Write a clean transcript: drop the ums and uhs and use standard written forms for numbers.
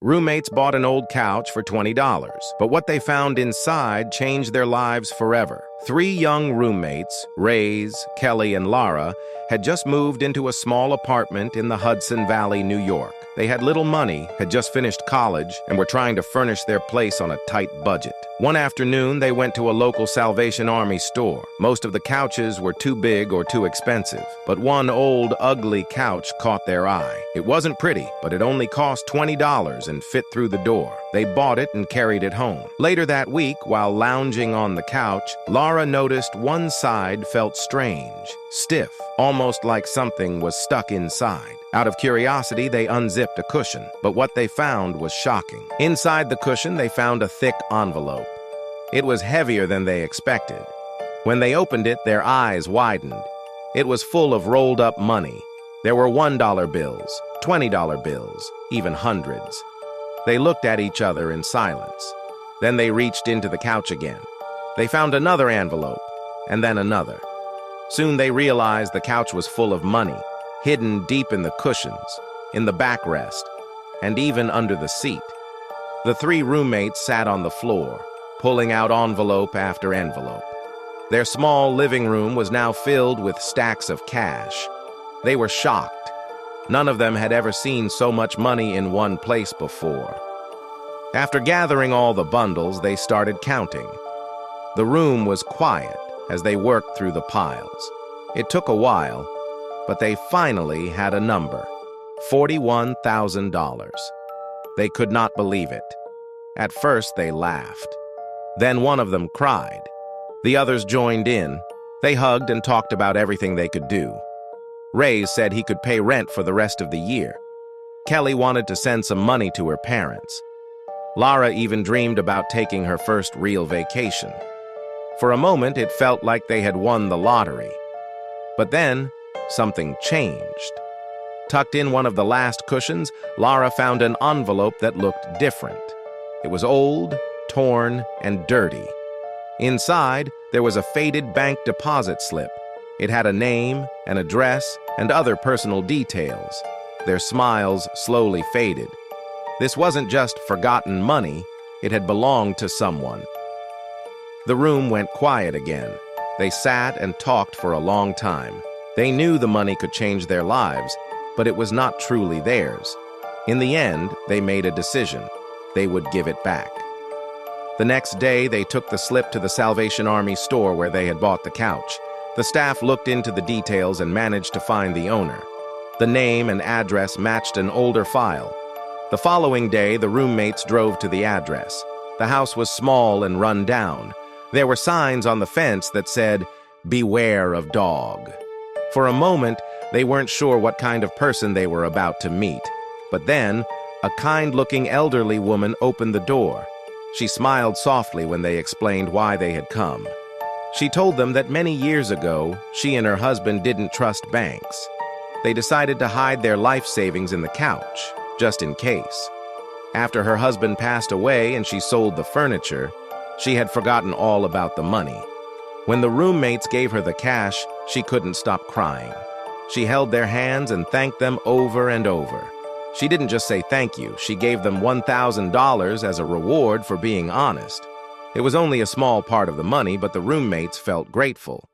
Roommates bought an old couch for $20, but what they found inside changed their lives forever. Three young roommates, Rays, Kelly, and Lara, had just moved into a small apartment in the Hudson Valley, New York. They had little money, had just finished college, and were trying to furnish their place on a tight budget. One afternoon, they went to a local Salvation Army store. Most of the couches were too big or too expensive, but one old, ugly couch caught their eye. It wasn't pretty, but it only cost $20 and fit through the door. They bought it and carried it home. Later that week, while lounging on the couch, Lara noticed one side felt strange, stiff, almost like something was stuck inside. Out of curiosity, they unzipped a cushion, but what they found was shocking. Inside the cushion, they found a thick envelope. It was heavier than they expected. When they opened it, their eyes widened. It was full of rolled-up money. There were $1 bills, $20 bills, even hundreds. They looked at each other in silence. Then they reached into the couch again. They found another envelope, and then another. Soon they realized the couch was full of money, hidden deep in the cushions, in the backrest, and even under the seat. The three roommates sat on the floor, pulling out envelope after envelope. Their small living room was now filled with stacks of cash. They were shocked. None of them had ever seen so much money in one place before. After gathering all the bundles, they started counting. The room was quiet as they worked through the piles. It took a while, but they finally had a number: $41,000. They could not believe it. At first, they laughed. Then one of them cried. The others joined in. They hugged and talked about everything they could do. Ray said he could pay rent for the rest of the year. Kelly wanted to send some money to her parents. Lara even dreamed about taking her first real vacation. For a moment, it felt like they had won the lottery. But then, something changed. Tucked in one of the last cushions, Lara found an envelope that looked different. It was old, torn, and dirty. Inside, there was a faded bank deposit slip. It had a name, an address, and other personal details. Their smiles slowly faded. This wasn't just forgotten money, it had belonged to someone. The room went quiet again. They sat and talked for a long time. They knew the money could change their lives, but it was not truly theirs. In the end, they made a decision. They would give it back. The next day, they took the slip to the Salvation Army store where they had bought the couch. The staff looked into the details and managed to find the owner. The name and address matched an older file. The following day, the roommates drove to the address. The house was small and run down. There were signs on the fence that said, "Beware of dog." For a moment, they weren't sure what kind of person they were about to meet. But then, a kind-looking elderly woman opened the door. She smiled softly when they explained why they had come. She told them that many years ago, she and her husband didn't trust banks. They decided to hide their life savings in the couch, just in case. After her husband passed away and she sold the furniture, she had forgotten all about the money. When the roommates gave her the cash, she couldn't stop crying. She held their hands and thanked them over and over. She didn't just say thank you, she gave them $1,000 as a reward for being honest. It was only a small part of the money, but the roommates felt grateful.